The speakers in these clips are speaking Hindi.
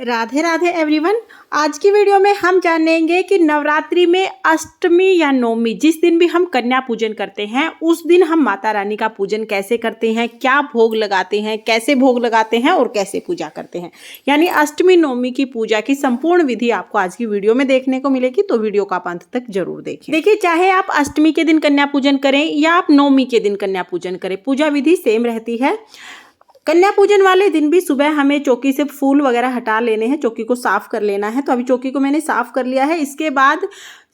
राधे राधे एवरीवन। आज की वीडियो में हम जानेंगे कि नवरात्रि में अष्टमी या नवमी जिस दिन भी हम कन्या पूजन करते हैं उस दिन हम माता रानी का पूजन कैसे करते हैं, क्या भोग लगाते हैं, कैसे भोग लगाते हैं और कैसे पूजा करते हैं। यानी अष्टमी नवमी की पूजा की संपूर्ण विधि आपको आज की वीडियो में देखने को मिलेगी, तो वीडियो को आप अंत तक जरूर देखें। देखिए, चाहे आप अष्टमी के दिन कन्या पूजन करें या आप नवमी के दिन कन्या पूजन करें, पूजा विधि सेम रहती है। कन्या पूजन वाले दिन भी सुबह हमें चौकी से फूल वगैरह हटा लेने हैं, चौकी को साफ कर लेना है। तो अभी चौकी को मैंने साफ कर लिया है। इसके बाद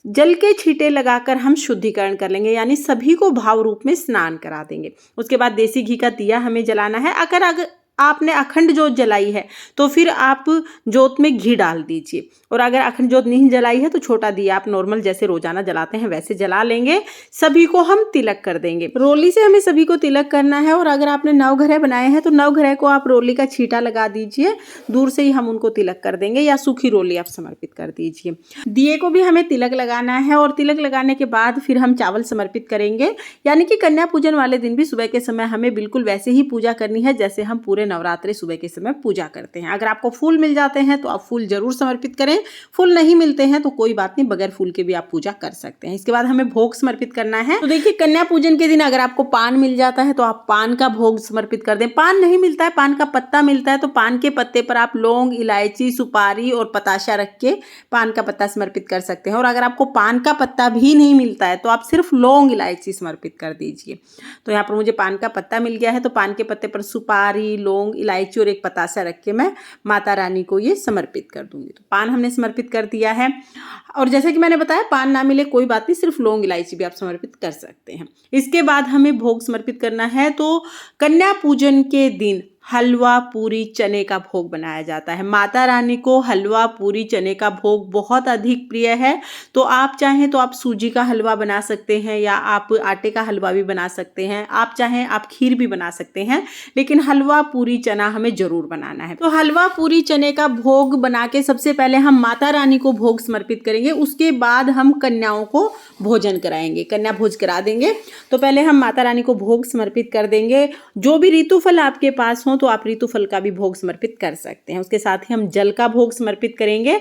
जल के छींटे लगाकर हम शुद्धिकरण कर लेंगे, यानी सभी को भाव रूप में स्नान करा देंगे। उसके बाद देसी घी का दिया हमें जलाना है। अगर आपने अखंड जोत जलाई है तो फिर आप जोत में घी डाल दीजिए, और अगर अखंड जोत नहीं जलाई है तो छोटा दिया आप नॉर्मल जैसे रोजाना जलाते हैं वैसे जला लेंगे। सभी को हम तिलक कर देंगे। रोली से हमें सभी को तिलक करना है, और अगर आपने नवग्रह बनाए हैं तो नवग्रह को आप रोली का छींटा लगा दीजिए, दूर से ही हम उनको तिलक कर देंगे, या सूखी रोली आप समर्पित कर दीजिए। दिए को भी हमें तिलक लगाना है, और तिलक लगाने के बाद फिर हम चावल समर्पित करेंगे। यानी कि कन्या पूजन वाले दिन भी सुबह के समय हमें बिल्कुल वैसे ही पूजा करनी है जैसे हम पूरे नवरात्रि सुबह के समय पूजा करते हैं। अगर आपको फूल मिल जाते हैं तो आप फूल जरूर समर्पित करें, फूल नहीं मिलते हैं तो कोई बात नहीं, बगैर फूल के भी आप पूजा कर सकते हैं। इसके बाद हमें भोग समर्पित करना है। तो देखिए, कन्या पूजन के दिन अगर आपको पान मिल जाता है तो आप पान का भोग समर्पित कर दें। पान नहीं मिलता है, पान का पत्ता मिलता है, तो पान के पत्ते पर आप लौंग, इलायची, सुपारी और पताशा रख के पान का पत्ता समर्पित कर सकते हैं। और अगर आपको पान का पत्ता भी नहीं मिलता है तो आप सिर्फ लौंग, इलायची समर्पित कर दीजिए। तो यहाँ पर मुझे पान का पत्ता मिल गया है, तो पान के पत्ते पर सुपारी, लौंग, इलायची और एक पतासा रख के मैं माता रानी को ये समर्पित कर दूंगी। तो पान हमने समर्पित कर दिया है। और जैसे कि मैंने बताया, पान ना मिले कोई बात नहीं, सिर्फ लौंग, इलायची भी आप समर्पित कर सकते हैं। इसके बाद हमें भोग समर्पित करना है। तो कन्या पूजन के दिन हलवा, पूरी, चने का भोग बनाया जाता है। माता रानी को हलवा, पूरी, चने का भोग बहुत अधिक प्रिय है। तो आप चाहें तो आप सूजी का हलवा बना सकते हैं, या आप आटे का हलवा भी बना सकते हैं। आप चाहें आप खीर भी बना सकते हैं, लेकिन हलवा, पूरी, चना हमें जरूर बनाना है। तो हलवा, पूरी, चने का भोग बना के सबसे पहले हम माता रानी को भोग समर्पित करेंगे। उसके बाद हम कन्याओं को भोजन कराएंगे, कन्या भोज करा देंगे। तो पहले हम माता रानी को भोग समर्पित कर देंगे। जो भी ऋतुफल आपके पास हो तो आप ऋतुफल का भी भोग समर्पित कर सकते हैं। उसके साथ ही हम जल का भोग समर्पित करेंगे।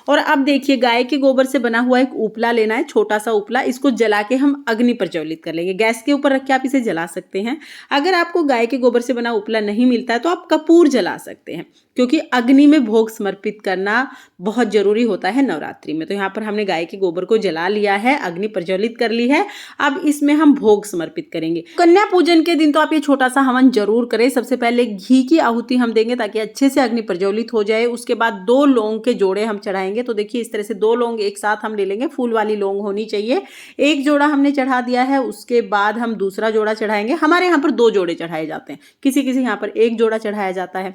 और अब देखिए, गाय के गोबर से बना हुआ एक उपला लेना है, छोटा सा उपला। इसको जला के हम अग्नि प्रज्वलित कर लेंगे। गैस के ऊपर रख के आप इसे जला सकते हैं। अगर आपको गाय के गोबर से बना उपला नहीं मिलता है तो आप कपूर जला सकते हैं, क्योंकि अग्नि में भोग समर्पित करना बहुत जरूरी होता है नवरात्रि में। तो यहाँ पर हमने गाय के गोबर को जला लिया है, अग्नि प्रज्वलित कर ली है। अब इसमें हम भोग समर्पित करेंगे। कन्या पूजन के दिन तो आप ये छोटा सा हवन जरूर करें। सबसे पहले घी की आहुति हम देंगे ताकि अच्छे से अग्नि प्रज्वलित हो जाए। उसके बाद 2 लौंग के जोड़े हम चढ़ाएंगे। तो देखिए, इस तरह से 2 लौंग एक साथ हम ले लेंगे, फूल वाली लौंग होनी चाहिए। एक जोड़ा हमने चढ़ा दिया है। उसके बाद हम दूसरा जोड़ा चढ़ाएंगे। हमारे यहाँ पर 2 जोड़े चढ़ाए जाते हैं, किसी किसी यहाँ पर 1 जोड़ा चढ़ाया जाता है।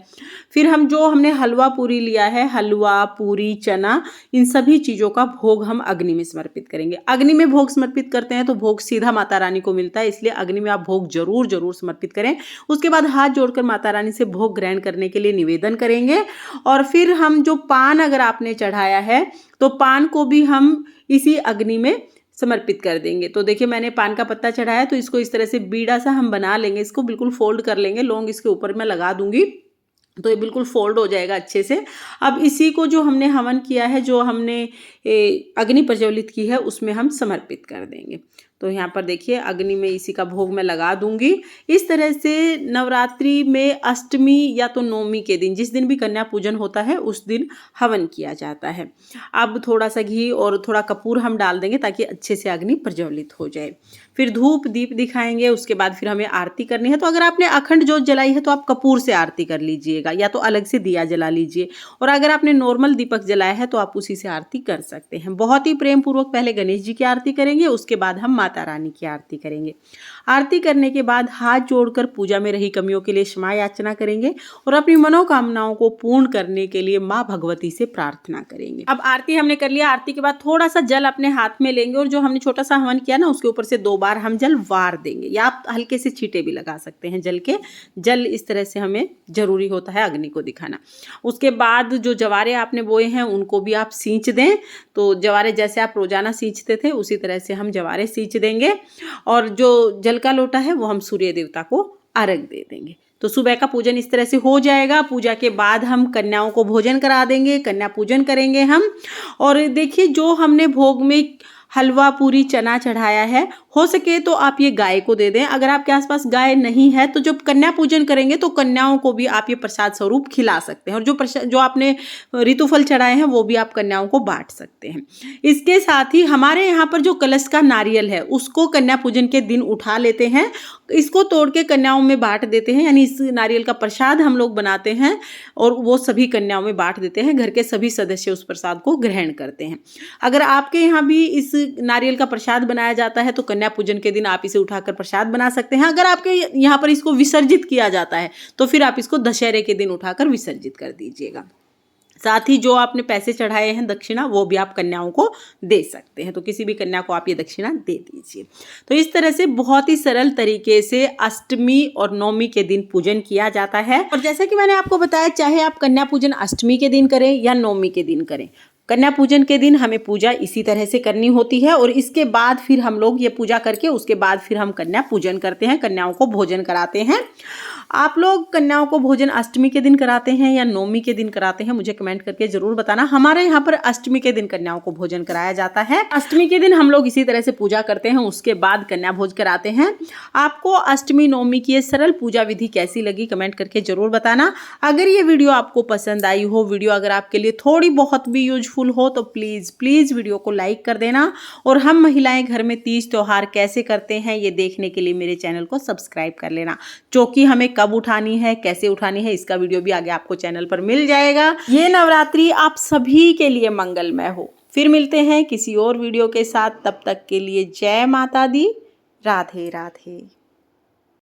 फिर हम जो हमने हलवा पूरी लिया है, हलवा, पूरी, चना, इन सभी चीजों का भोग हम अग्नि में समर्पित करेंगे। अग्नि में भोग समर्पित करते हैं तो भोग सीधा माता रानी को मिलता है, इसलिए अग्नि में आप भोग जरूर जरूर समर्पित करें। उसके बाद हाथ जोड़कर माता रानी से भोग ग्रहण करने के लिए निवेदन करेंगे। और फिर हम जो पान अगर आपने चढ़ाया है तो पान को भी हम इसी अग्नि में समर्पित कर देंगे। तो देखिए, मैंने पान का पत्ता चढ़ाया तो इसको इस तरह से बीड़ा सा हम बना लेंगे, इसको बिल्कुल फोल्ड कर लेंगे। लौंग इसके ऊपर मैं लगा दूंगी तो ये बिल्कुल फोल्ड हो जाएगा अच्छे से। अब इसी को जो हमने हवन किया है, जो हमने अग्नि प्रज्वलित की है, उसमें हम समर्पित कर देंगे। तो यहाँ पर देखिए, अग्नि में इसी का भोग मैं लगा दूंगी। इस तरह से नवरात्रि में अष्टमी या तो नवमी के दिन, जिस दिन भी कन्या पूजन होता है, उस दिन हवन किया जाता है। अब थोड़ा सा घी और थोड़ा कपूर हम डाल देंगे ताकि अच्छे से अग्नि प्रज्वलित हो जाए। फिर धूप दीप दिखाएंगे। उसके बाद फिर हमें आरती करनी है। तो अगर आपने अखंड जोत जलाई है तो आप कपूर से आरती कर लीजिएगा, या तो अलग से दिया जला लीजिए। और अगर आपने नॉर्मल दीपक जलाया है तो आप उसी से आरती कर सकते हैं। बहुत ही प्रेम पूर्वक पहले गणेश जी की आरती करेंगे, उसके बाद हम माता रानी की आरती करेंगे। आरती करने के बाद हाथ जोड़कर पूजा में रही कमियों के लिए क्षमा याचना करेंगे, और अपनी मनोकामनाओं को पूर्ण करने के लिए माँ भगवती से प्रार्थना करेंगे। अब आरती हमने कर लिया। आरती के बाद थोड़ा सा जल अपने हाथ में लेंगे, और जो हमने छोटा सा हवन किया ना, उसके ऊपर से 2 बार हम जल वार देंगे, या आप हल्के से छींटे भी लगा सकते हैं जल के। जल इस तरह से हमें जरूरी होता है अग्नि को दिखाना। उसके बाद जो जवारे आपने बोए हैं उनको भी आप सींच दें। तो जवारे जैसे आप रोजाना सींचते थे उसी तरह से हम जवारे सींच देंगे। और जो जल का लोटा है वो हम सूर्य देवता को अर्घ दे देंगे। तो सुबह का पूजन इस तरह से हो जाएगा। पूजा के बाद हम कन्याओं को भोजन करा देंगे, कन्या पूजन करेंगे हम। और देखिए जो हमने भोग में हलवा पूरी चना चढ़ाया है, हो सके तो आप ये गाय को दे दें। अगर आपके आसपास गाय नहीं है तो जब कन्या पूजन करेंगे तो कन्याओं को भी आप ये प्रसाद स्वरूप खिला सकते हैं। और जो आपने ऋतुफल चढ़ाए हैं वो भी आप कन्याओं को बांट सकते हैं। इसके साथ ही हमारे यहाँ पर जो कलश का नारियल है उसको कन्या पूजन के दिन उठा लेते हैं, इसको तोड़ के कन्याओं में बांट देते हैं। यानी इस नारियल का प्रसाद हम लोग बनाते हैं और वो सभी कन्याओं में बांट देते हैं। घर के सभी सदस्य उस प्रसाद को ग्रहण करते हैं। अगर आपके यहाँ भी इस नारियल का प्रसाद बनाया जाता है तो कन्या पूजन के दिन आप इसे उठाकर प्रसाद बना सकते हैं। अगर आपके यहाँ पर इसको विसर्जित किया जाता है तो फिर आप इसको दशहरे के दिन उठाकर विसर्जित कर दीजिएगा। साथ ही जो आपने पैसे चढ़ाए हैं दक्षिणा, वो भी आप कन्याओं को दे सकते हैं। तो किसी भी कन्या को आप ये दक्षिणा दे दीजिए। तो इस तरह से बहुत ही सरल तरीके से अष्टमी और नवमी के दिन पूजन किया जाता है। और जैसा कि मैंने आपको बताया, चाहे आप कन्या पूजन अष्टमी के दिन करें या नवमी के दिन करें, कन्या पूजन के दिन हमें पूजा इसी तरह से करनी होती है। और इसके बाद फिर हम लोग ये पूजा करके उसके बाद फिर हम कन्या पूजन करते हैं, कन्याओं को भोजन कराते हैं। आप लोग कन्याओं को भोजन अष्टमी के दिन कराते हैं या नवमी के दिन कराते हैं, मुझे कमेंट करके जरूर बताना। हमारे यहाँ पर अष्टमी के दिन कन्याओं को भोजन कराया जाता है। अष्टमी के दिन हम लोग इसी तरह से पूजा करते हैं, उसके बाद कन्या भोज कराते हैं। आपको अष्टमी नवमी की ये सरल पूजा विधि कैसी लगी कमेंट करके जरूर बताना। अगर ये वीडियो आपको पसंद आई हो, वीडियो अगर आपके लिए थोड़ी बहुत भी यूजफुल हो तो प्लीज़ वीडियो को लाइक कर देना। और हम महिलाएं घर में तीज त्योहार कैसे करते हैं ये देखने के लिए मेरे चैनल को सब्सक्राइब कर लेना। चौकी हमें कब उठानी है, कैसे उठानी है, इसका वीडियो भी आगे आपको चैनल पर मिल जाएगा। ये नवरात्रि आप सभी के लिए मंगलमय हो। फिर मिलते हैं किसी और वीडियो के साथ, तब तक के लिए जय माता दी, राधे राधे।